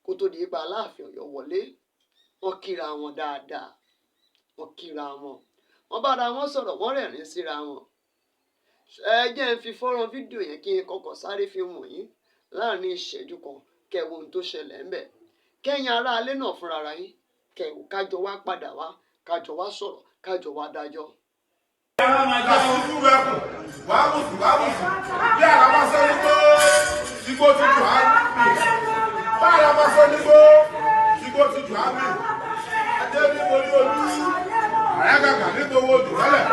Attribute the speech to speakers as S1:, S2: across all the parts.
S1: kó tó di ipa Aláàfin Ọ̀yọ́ wọlé. Wọ́n kíra wọn dáadáa, wọ́n kíra wọn, wọ́n bára wọn sọ̀rọ̀, wọ́n rẹ́rìn síra wọn. Ẹ jẹ́ n fi fọ́nrán fídíò yẹn kí n kọ́kọ́ sáré fi wọ̀n yín láàrin ìṣẹ́jú kan kẹ́ wo ohun tó ṣẹlẹ̀ ńbẹ̀. Kẹ́yin aráalé náà fúnra ra yín kẹ́wò kájọ wá padà wá kájọ wá sọ̀rọ̀ kájọ wá dájọ́.
S2: Àṣìkú rẹ̀kùn wàá mùsùn bí àràbá sọ ní gbó igbó ti jù á mì. Bá àràbá sọ ní gbó igbó ti jù á mì. Adé ní orí olú àyágàgà nípa owó dùbálẹ̀.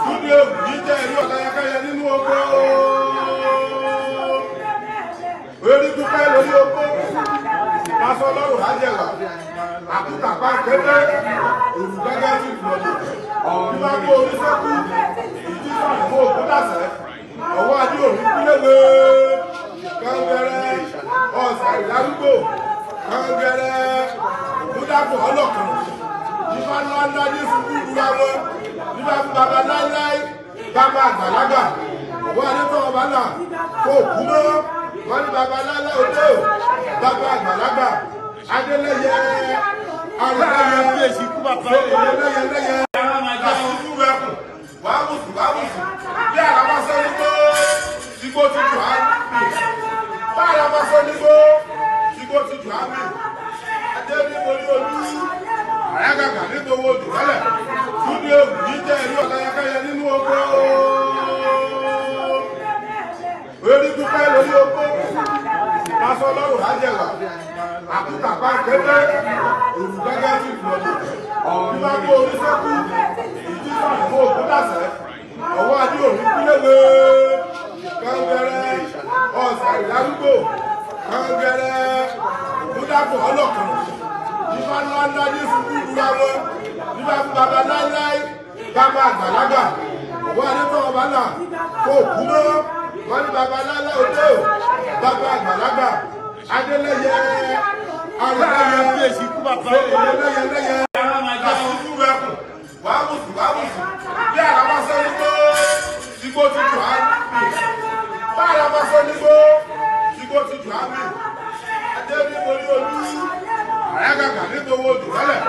S2: Túndé ògùn yìí jẹ́ ìlú ọ̀tayakẹ́yẹ nínú oko. Orí dúpẹ́ lórí oko. Aṣọ lọ́rùn lájẹ̀wà. Àkútà bá kéde olùgbẹ́gẹ́ sí ìlọ́dún. Ìgbà tó orí sẹ́kù ìjísọ̀ ìfò òkúdàsẹ́. Ọwọ́ adé òní kúléwé. Kàngẹrẹ ọ̀sà ìlárúgbò. Kàngẹrẹ òkúdàpọ̀ ọlọ́kan. Nígbà ńláńlá ní ìsìnkú ìrúra wọn. Nígbà fún bàbá láíláí bàbá àgbàlagbà. Ọwọ́ adé tó ọba náà kó kú mọ́. Wọ́n ní bàbá láíláí òde ò bàbá àgbàlagbà. Adélẹ́yẹ arúgbáyé bí èsì kú bàbá lẹ́yẹ. Àṣìkú rẹ̀kùn wàá mùsùn bí àràbá sọ ní gbó igbó ti jù á mì. Bá àràbá sọ ní gbó igbó ti jù á mì. Adé ní orí olú àyágàgà nípa owó dùbálẹ̀. Túndé ògùn yìí jẹ́ ìlú ọ̀tayakẹ́yẹ nínú oko. Orí dúpẹ́ lórí oko. Aṣọ lọ́rùn lájẹ̀wà. Àkútà bá kéde olùgbẹ́gẹ́ sí ìlọ́dún. Ìgbà tó orí sẹ́kù ìjísọ̀ ìfò òkúdàsẹ́. Ọwọ́ adé òní kúléwé. Kàngẹrẹ ọ̀sà ìlárúgbò. Kàngẹrẹ òkúdàpọ̀ ọlọ́kan. Nígbà ńláńlá ní ìsìnkú ìrúra wọn. Nígbà fún bàbá láíláí bàbá àgbàlagbà. Ọwọ́ adé tó ọba náà kó kú mọ́. Wọ́n ní bàbá láíláí òde ò bàbá àgbàlagbà. Adélẹ́yẹ arúgbáyé bí èsì kú bàbá lẹ́yẹ. Àṣìkú rẹ̀kùn wàá mùsùn bí àràbá sọ ní gbó igbó ti jù á mì. Bá àràbá sọ ní gbó igbó ti jù á mì. Adé ní orí olú àyágàgà nípa owó dùbálẹ̀.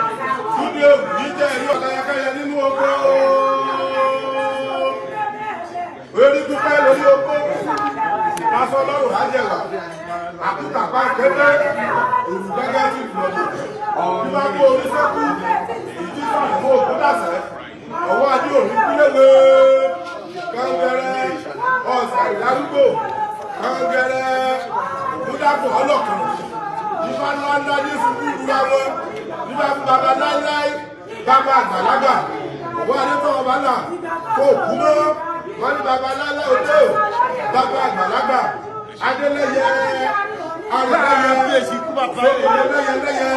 S2: Túndé ògùn yìí jẹ́ ìlú ọ̀tayakẹ́yẹ nínú oko. Orí dúpẹ́ lórí oko. Aṣọ lọ́rùn lájẹ̀wà. Àkútà bá kéde olùgbẹ́gẹ́ sí ìlọ́dún. Ìgbà tó orí sẹ́kù ìjísọ̀ ìfò òkúdàsẹ́. Ọwọ́ adé òní kúléwé. Kàngẹrẹ ọ̀sà ìlárúgbò. Kàngẹrẹ òkúdàpọ̀ ọlọ́kan. Nígbà ńláńlá ní ìsìnkú ìrúra wọn. Nígbà fún bàbá láíláí bàbá àgbàlagbà. Ọwọ́ adé tó ọba náà kó kú mọ́. Wọ́n ní bàbá láíláí òde ò bàbá àgbàlagbà. Adélẹ́yẹ arúgbáyé bí èsì kú bàbá lẹ́yẹ.